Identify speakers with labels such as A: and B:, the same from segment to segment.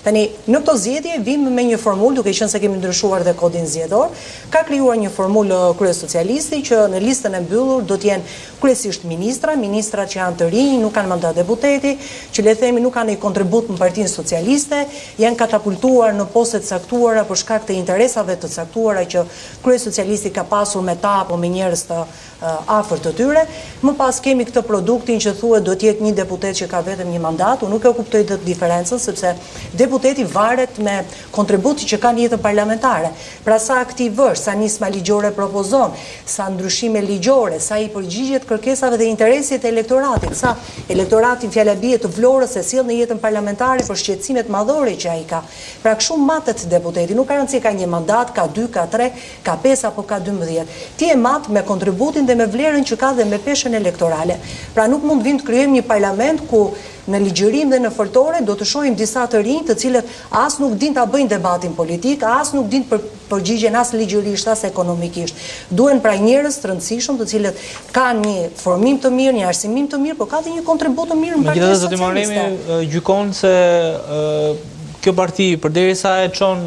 A: Tani, në këto zgjedhje vim me një formulë, duke qenë se kemi ndryshuar dhe kodin zgjedhor, ka krijuar një formulë kryesocialisti që në listën e mbyllur do të jenë kryesisht ministrat që janë të rinj, nuk kanë mandat deputeti, që le të themi nuk kanë një kontribut në Partinë Socialiste, janë katapultuar në poste të caktuara për shkak të interesave të caktuara që kryesocialisti ka pasur me ta apo me njerëz të afër të tyre. Më pas kemi këtë produktin që thuhet do të jetë një deputet që ka vetëm një mandat. Unë nuk e kuptoj të diferencën, sepse deputeti varet me kontributi që ka në jetën parlamentare. Pra sa aktiv është, sa nisma ligjore propozon, sa ndryshime ligjore, sa i përgjigjet kërkesave dhe interesit e elektoratit, sa elektoratin fjala bie të Vlorës e sjell në jetën parlamentare për shqetësimet madhore që ai ka. Pra kështu matet deputeti, nuk ka rëndësi ka një mandat, ka 2, ka 3, ka 5 apo ka 12. Ti e mat me kontributin dhe me vlerën që ka dhe me peshën elektorale. Pra nuk mund vim të krijojmë një parlament ku në ligjërim dhe në foltore do të shohim disa të rinj të cilët as nuk din ta bëjnë debatin politik, as nuk din përgjigjen as ligjërisht as ekonomikisht. Duhen pra njerëz të rëndësishëm të cilët kanë një formim të mirë, një arsimim të mirë, por ka dhe një kontribut të mirë në Partinë Socialiste.
B: Gjykon se kjo parti, përderisa e çon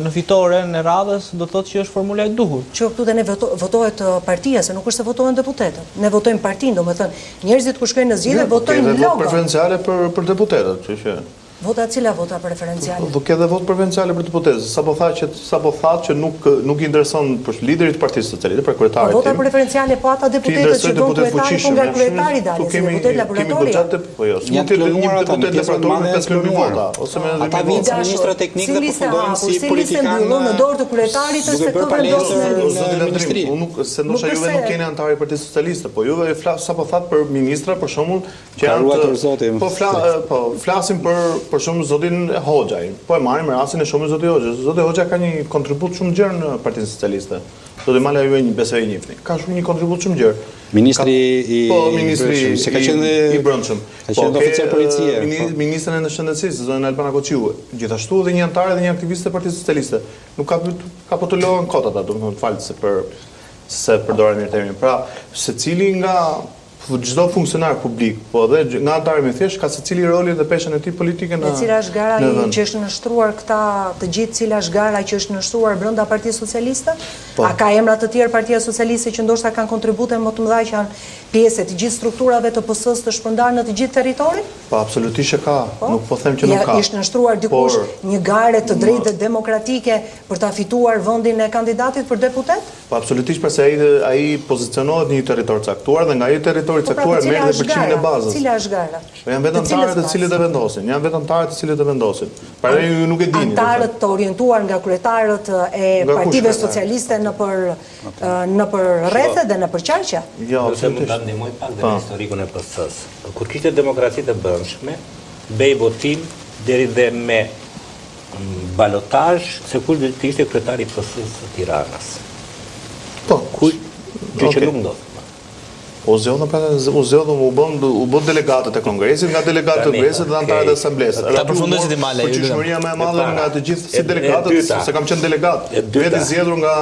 B: në fitore në radhës, do të thotë që është formula e duhur.
A: Që këtu dhe ne votohet partia, se nuk është se votohen deputetët. Ne votojmë partinë, domethënë, njerëzit kur shkojnë në zgjedhje votojnë logo.
C: Vot preferenciale për deputetët, që
A: Vota cila vota preferenciale?
C: Do ke dhe vot preferenciale për deputetët. Sapo thatë që nuk i intereson për liderit të Partisë Socialiste, për kryetarin.
A: Vota preferenciale po ata deputetët që don kryetari, po nga kryetari dalin, si deputet laboratori.
C: Po jo, mund të një deputet laboratori me 5000 vota ose me 10000
B: vota. Ata vinë ministra teknikë dhe përfundojnë si politikanë
A: në dorë të kryetarit është se këto vendosen
C: në ministri. Se ndoshta juve nuk keni antarë i Partisë Socialiste, po juve sapo thatë për ministra për shembull që janë po flasim për shumë zotin Hoxhaj. Po e marrim rastin e shumë zotit Hoxhaj. Zoti Hoxha ka një kontribut shumë gjerë në Partinë Socialiste. Zoti Mala ju besoj e njihni. Ka shumë një kontribut shumë gjerë.
D: Ministri
C: se ka qenë i brendshëm.
D: Ka qenë oficer policie.
C: Ministri e shëndetësisë, zonë Albana Koçiu. Gjithashtu dhe një antar dhe një aktivist e Partisë Socialiste. Nuk ka po të lohen kot ata, domethënë falë se përdora mirë termin. Pra, secili nga çdo funksionar publik, po edhe nga antarë me thjesht ka secili rolin dhe peshën e tij politike në.
A: Dhe cila është gara që është nështruar këta të gjithë, cila është gara që është nështruar brenda Partisë Socialiste? A ka emra të tjerë Partia Socialiste që ndoshta kanë kontribute më të mëdha që janë pjesë të gjithë strukturave të PS-s të shpërndarë në të gjithë territorin?
C: Po absolutisht e ka, nuk po them që nuk ka.
A: Ishte nështruar dikush një gare të drejtë dhe demokratike për ta fituar vendin e kandidatit për deputet?
C: Po absolutisht, pse ai pozicionohet në një territor caktuar dhe nga ai territor caktuar merr dhe përqimin e bazës.
A: Cila është gara?
C: Janë vetëm antarët të cilët e vendosin. Janë vetëm antarët të cilët e vendosin. Para ju nuk e dini.
A: Antarët të orientuar nga kryetarët e partive socialiste në për rrethe dhe në për qarqe?
C: Jo,
E: se mund ta ndihmoj pak dhe në historikun e PS-s. Kur kishte demokracitë e brendshme, bëi votim deri dhe me balotazh se kush do të ishte kryetari i PS-s së Tiranës.
C: Po,
E: gjë që nuk ndodh.
C: U zgjodhëm u bën delegatët e Kongresit, nga delegatët e Kongresit dhe antarët e Asamblesë.
B: Ta përfundoj si ti Male.
C: Përgjithësia më e madhe nga të gjithë si delegatët, se kam qenë delegat, vetë zgjedhur nga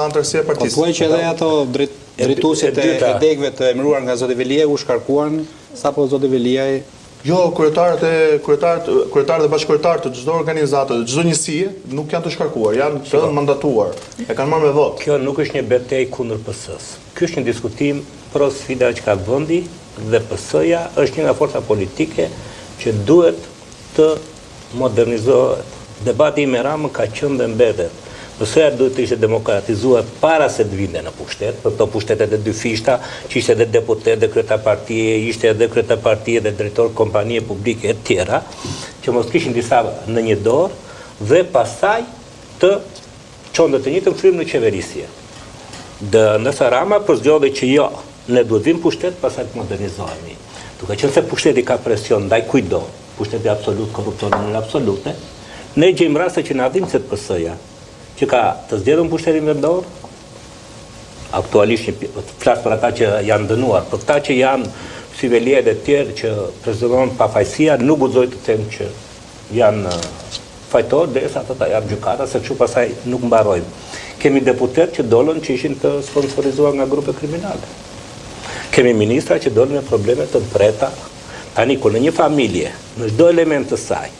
C: antarësia e partisë.
D: Po thuaj që edhe ato drejtuesit e degëve të emëruar nga zoti Veliaj u shkarkuan, sapo zoti Veliaj.
C: Jo, kryetarët dhe bashkëkryetarët të çdo organizate, çdo njësie nuk janë të shkarkuar, janë të mandatuar. E kanë marrë me votë.
E: Kjo nuk është një betejë kundër PS-s. Ky është një diskutim pro sfida që ka vendi dhe PS-ja është një nga forca politike që duhet të modernizohet. Debati me Ramën ka qenë dhe mbetet. PS-ja duhet të ishte demokratizuar para se të vinte në pushtet, për këto pushtetet e dy fishta, që ishte edhe deputet dhe kryetar partie, ishte edhe kryetar partie dhe drejtor kompanie publike e tjera, që mos kishin disa në një dorë dhe pastaj të çonte të njëjtën frym në qeverisje. Ndërsa Rama përzgjodhi që jo, ne duhet vim pushtet, pastaj të modernizohemi. Duke qenë se pushteti ka presion ndaj kujdo, pushteti absolut, korrupsioni në absolute, ne gjejmë raste që na dhimbset PS-ja, që ka të zgjedhur pushtetin vendor, aktualisht flas për ata që janë dënuar, për ata që janë si Veliaj dhe tjerë që prezantojnë pafajësia, nuk guxoj të them që janë fajtor derisa ata janë gjykata, se kështu pastaj nuk mbarojnë. Kemi deputet që dolën që ishin të sponsorizuar nga grupe kriminale. Kemi ministra që dolën me probleme të preta. Tani kur në një familje, në çdo element të saj,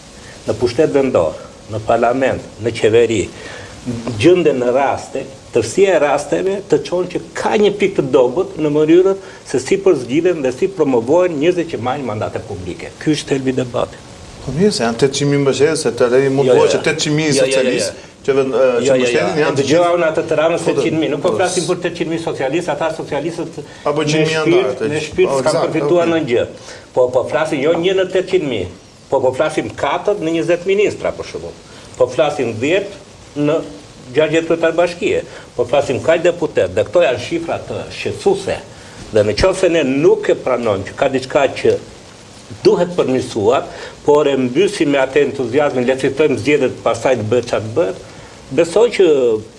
E: në pushtet vendor, në parlament, në qeveri, gjënden në raste, tërësia e rasteve të qonë që ka një pikë të dobët në mënyrën se si përzgjidhen dhe si promovojnë njerëzit që marrin mandate publike. Ky është thelbi i debatit.
C: Po mirë, se janë 800.000 mbështetës, se të rejë mund të bëjë që 800.000 socialistë që mbështetin janë të gjithë.
E: Dëgjova unë atë të ramës 800.000, nuk po flasim për 800.000 socialistë, ata socialistët me shpirt s'kan përfituar në gjë. Po flasim jo 1 në 800.000, po flasim 4 në 20 ministra, për shembull. Po flasim 10 në 60 kryetar bashkie. Po flasim kaq deputet, dhe këto janë shifra të shqetësuese. Dhe në qoftë se ne nuk e pranojmë që ka diçka që duhet përmirësuar, por e mbysim me atë entuziazmin, le të fitojmë zgjedhjet, pastaj të bëhet çfarë bëhet. Besoj që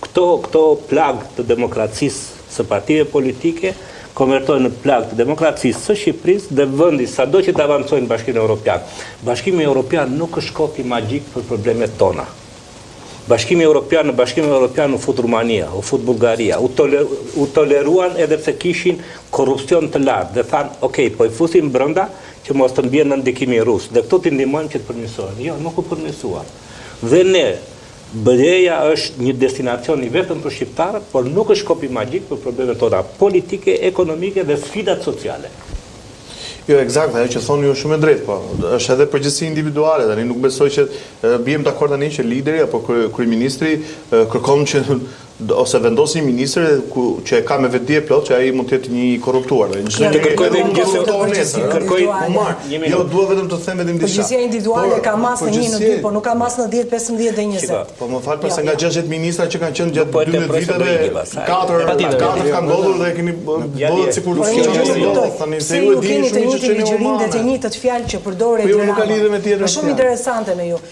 E: këto plag të demokracisë së partive politike konvertojnë në plag të demokracisë së Shqipërisë dhe vendi sado që të avancojnë në Bashkimin Evropian. Bashkimi Evropian nuk është shkopi magjik për problemet tona. Bashkimi Evropian u fut Rumania, u fut Bullgaria, u toleruan edhe pse kishin korrupsion të lartë dhe thanë, "Okej, po i fusim brenda që mos të mbien në ndikimin rus." Dhe këto t'i ndihmojmë që të përmirësohen. Jo, nuk u përmirësuan. Dhe ne BE-ja është një destinacion i vetëm për shqiptarët, por nuk është shkopi magjik për problemet tona politike, ekonomike dhe sfidat sociale.
C: Jo, eksakt, ajo që thoni ju shumë e drejtë, po. Është edhe përgjegjësi individuale, tani nuk besoj që bijem dakord tani që lideri apo kryeministri kërkon që ose vendosin ministri që e ka me vetdije plot që ai mund të jetë një korruptuar. Jo, dua vetëm të them vetëm diçka.
A: Përgjegjësia individuale ka masë në 1 në 2, po nuk ka masë në 10, 15 dhe 20.
C: Po më fal, përse nga 60 ministra që kanë qenë gjatë 12 viteve, 4 kanë ndodhur dhe keni bëhet sikur
A: tani se ju e dini shumë që çeni ligjërinë dhe të njëjtat fjalë që përdoret.
C: Po nuk ka lidhje me tjetër.
A: Është shumë interesante me ju.